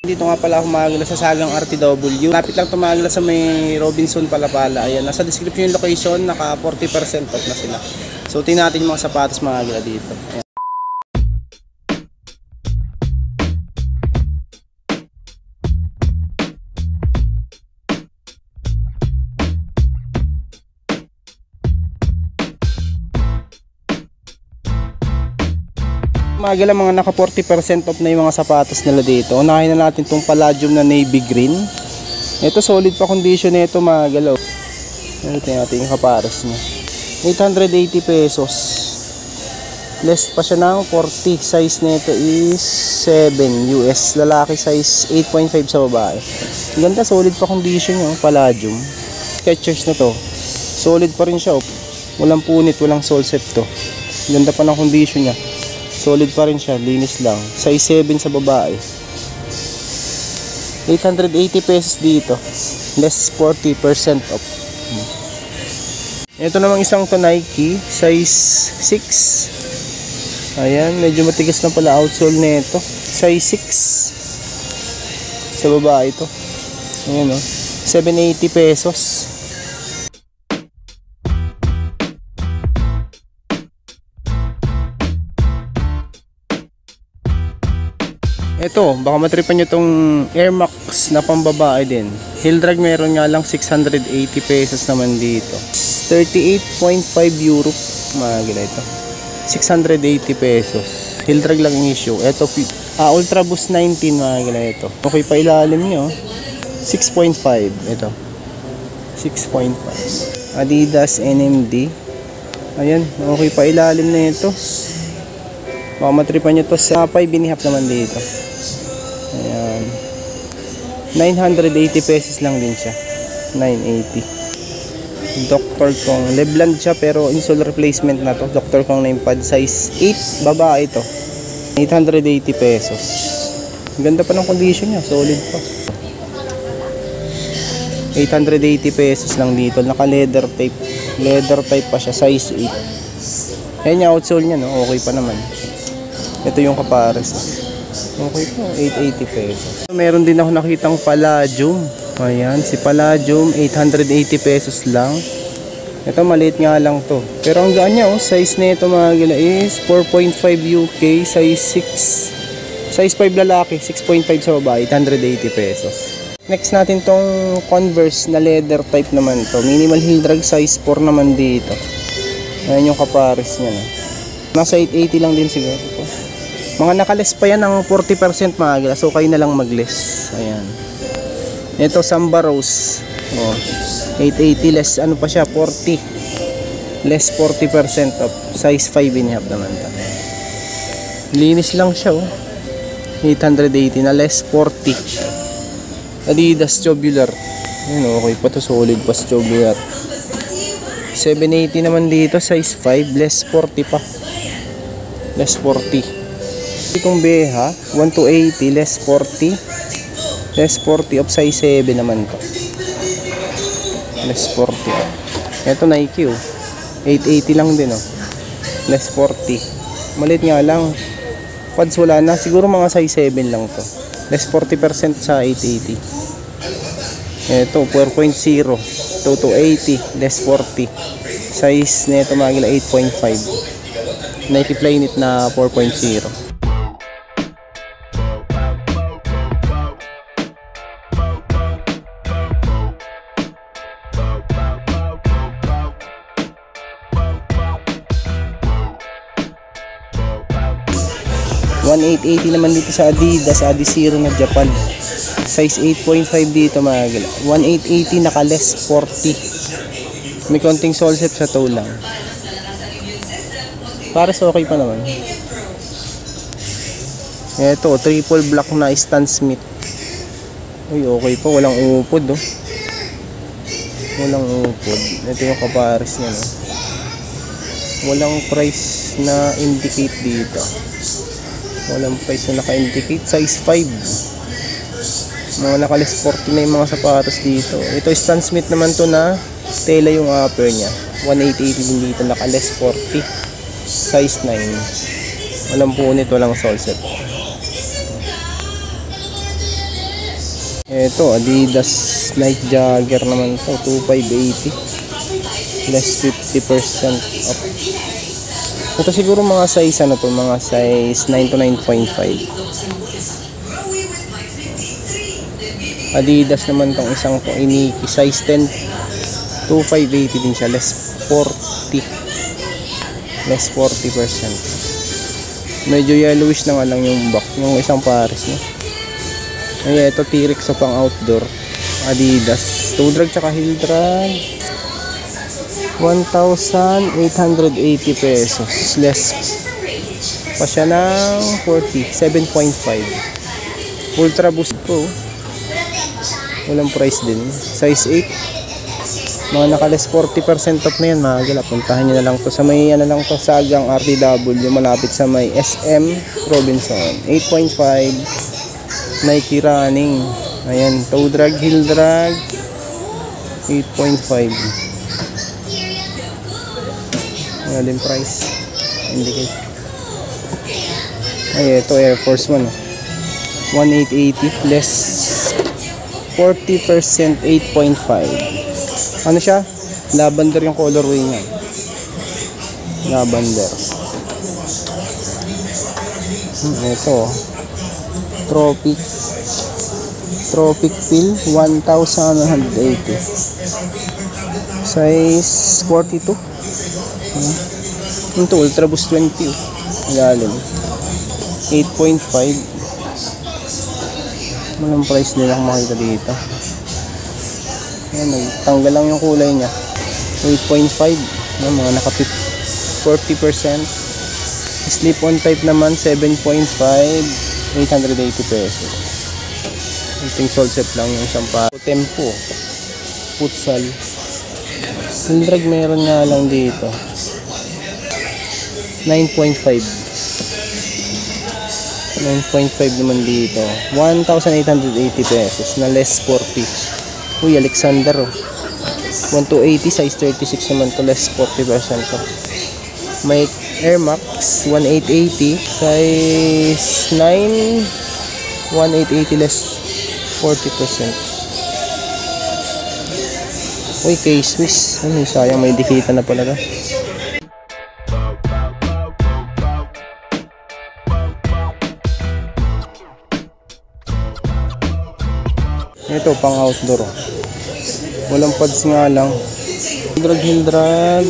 Dito nga pala ako magagala sa Sagang RTW. Lapit lang tumagala sa may Robinson Palapala. Ayan, nasa description yung location, naka 40% off na sila. So tingnan natin yung mga sapatos magagala dito. Ayan. Magala mga naka 40% off na yung mga sapatos nila dito. Unahin na natin itong Palladium na navy green. Ito solid pa condition nito magalaw. Ito natin yung kapares niya. 880 pesos. Less pa siya ng 40. Size nito is 7 US. Lalaki size 8.5 sa babae. Ganda, solid pa condition yung Palladium. Skechers na to. Solid pa rin siya. Walang punit, walang sole set to. Ganda pa ng condition niya. Solid pa rin siya, linis lang. Size 7 sa babae. 880 pesos dito. Less 40% off. Ito namang isang to Nike, size 6. Ayan, medyo matigas na pala outsole nito. Size 6 sa babae ito. Ayan o, 780 pesos. Ito, baka matripan nyo tong Air Max na pambabae din. Heel drag meron nga lang 680 pesos naman dito. 38.5 euro. Maganda ito. 680 pesos. Heel drag lang yung issue. Ito, Ultra Boost 19. Maganda ito. Okay pa ilalim nyo. 6.5. Ito. 6.5. Adidas NMD. Ayan, okay pa ilalim na ito. Baka matripan nyo to sa 5.5 naman dito. Ayan. 980 pesos lang din siya. 980. Dr. Kong. Lebland siya pero insole replacement na to. Dr. Kong na yung pad. Size 8. Babae ito. 880 pesos. Ganda pa ng condition niya. Solid pa. 880 pesos lang dito. Naka leather tape. Leather type pa siya. Size 8. Ayan yung outsole niya, no? Okay pa naman. Ito yung kapares. Okay po, 880 pesos. Meron din ako nakitang Palladium. Ayan, si Palladium, 880 pesos lang. Ito, maliit nga lang to. Pero ang gaan niya, oh, size nito mga gila is 4.5 UK, size 6. Size 5 lalaki, 6.5 sa babae, 880 pesos. Next natin tong Converse na leather type naman to. Minimal heel drag, size 4 naman dito. Ayan yung kapares niya, no? Nasa 880 lang din siguro ito. Mga nakales pa yan ng 40% mga gila. So kayo na lang mag-less. Ayan. Ito Samba Rose. Oh, 880 less. Ano pa siya? 40. Less 40% off. Size 5.5 naman ito. Linis lang siya. Oh. 880 na less 40. Adidas Tubular. Ayan, okay pa to. Solid pa sa Tubular. 780 naman dito. Size 5. Less 40 pa. Less 40. Itong Beha 1280 less 40. Less 40 of size 7 naman to. Less 40. Ito Nike oh. 880 lang din oh. Less 40. Malit nga lang. Pads wala na. Siguro mga size 7 lang to. Less 40% sa 880. Ito 4.0 to 280 less 40. Size nito magila 8.5. Nike Flyknit na 4.0. 1880 naman dito sa Adidas, Adizero na Japan. Size 8.5 dito mga gala. 1880 naka less 40. May konting sole set sa toe lang. Pares okay pa naman. Ito, triple black na Stan Smith. Uy, okay pa, walang upod oh. Walang upod. Ito yung kapares niya no. Walang price na indicate dito. Walang price na naka-indicate. Size 5. Mga naka-less 40 na yung mga sapatos dito. Ito Stan Smith naman to na tela yung upper niya. 1880 din dito. Naka-less 40. Size 9. Walang punit, walang sole set. Ito, Adidas Night Jogger naman to, 2580. Less 50% off. Ito siguro mga size ano to, mga size 9 to 9.5. Adidas naman tong isang to, Iniki, size 10, 2580 din siya, less 40. Less 40%. Medyo yellowish na nga lang yung back, yung isang pares no. Ay, ito T-Rex sa pang outdoor. Adidas. Toe drag tsaka heel drag. 1,880 pesos. Less pa siya ng 40. 7.5. Ultra Boost Pro. Walang price din. Size 8. Mga naka-less 40% off na yan. Magala. Puntahan nyo na lang to sa may ano lang to, Sagang RTW. Malapit sa may SM Robinson. 8.5. Nike Running. Ayan, toe drag, heel drag 8.5. Ano din price indicate. Ay, ito Air Force 1 1880 less 40%, 8.5. Ano siya? Lavender yung colorway niya. Lavender. Ito Tropic Pill 1,180. Size 42. Ito Ultra Boost 20. Ilalim 8.5. Walang price nila kung makita dito. Ayan, tanggal lang yung kulay niya. 8.5. Mga naka 40%. Slip-on type naman 7.5. 880 pesos. Kunting salt set lang yung isang pa. Tempo. Futsal. Yung drag meron nga lang dito. 9.5. 9.5 naman dito. 1,880 pesos na less 40. Uy, Alexander oh. 1,280 size 36 naman to, less 40% to. May Air Max 1,880 size 9, 1,880 less 40%. Uy, K-Swiss. Sayang may dikita na pala ka. Ito pang outdoor. Walang pads nga lang. Heel drag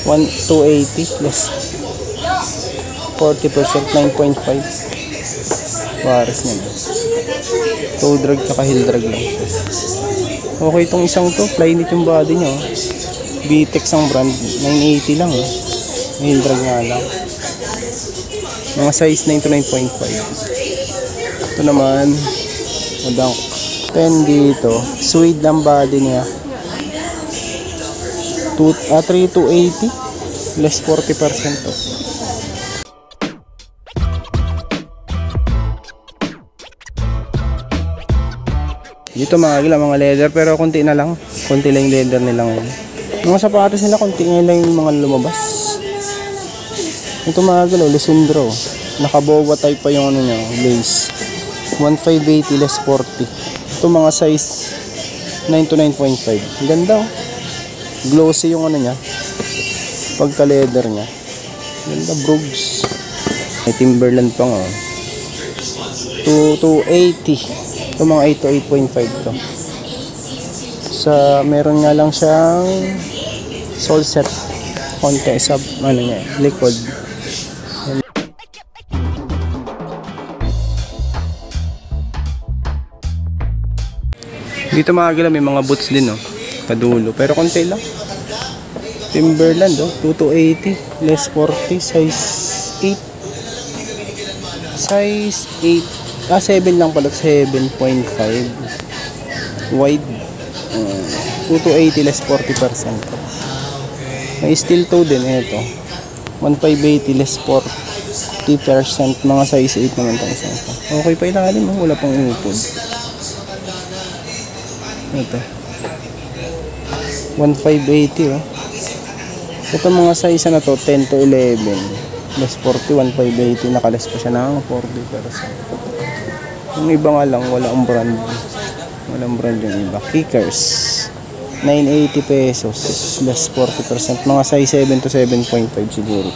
1,280 less 40%, 9.5. Pares na. Toe drag tsaka heel drag lang. Okay itong isang to, Flyknit yung body nya. BTEX ang brand, 980 lang. Heel drag nga lang. Mga size 9 to 9.5. Ito naman, madang 10 dito. Suede ang body niya. 3,280 less 40% to. Dito mga leather, pero konti na lang. Konti lang yung leather nila ngayon. Mga sapatos nila, konti nga lang yung mga lumabas. Ito Lisandro. Nakabowa type pa yung ano niya, lace. 1,580 less 40. Ito mga size 9 to 9.5. Ganda oh. Glossy yung ano niya. Pagka leather niya. Ganda, Brooks. May Timberland pa nga. 2,280. Ito mga 8 to 8.5 to. Meron nga lang siyang sole set. Konti sa ano niya, liquid. Dito may mga boots din oh. Padulo. Pero konti lang. Timberland oh. 2,280 less 40. Size 8. Size 8. 7 lang pala, 7.5 wide. 2,280 less 40%. May steel toe din ito. 1,580 less 40%. Mga size 8 naman itong isang ito. Okay pa ilalim, wala pang upod. Ito 1,580 oh. Ito mga size na to 10 to 11 less 40, 1,580. Nakalas pa siya ng 40%. Yung iba nga lang, walang brand. Walang brand yung iba. Kickers. 980 pesos. Less 40%. Mga size 7 to 7.5 siguro.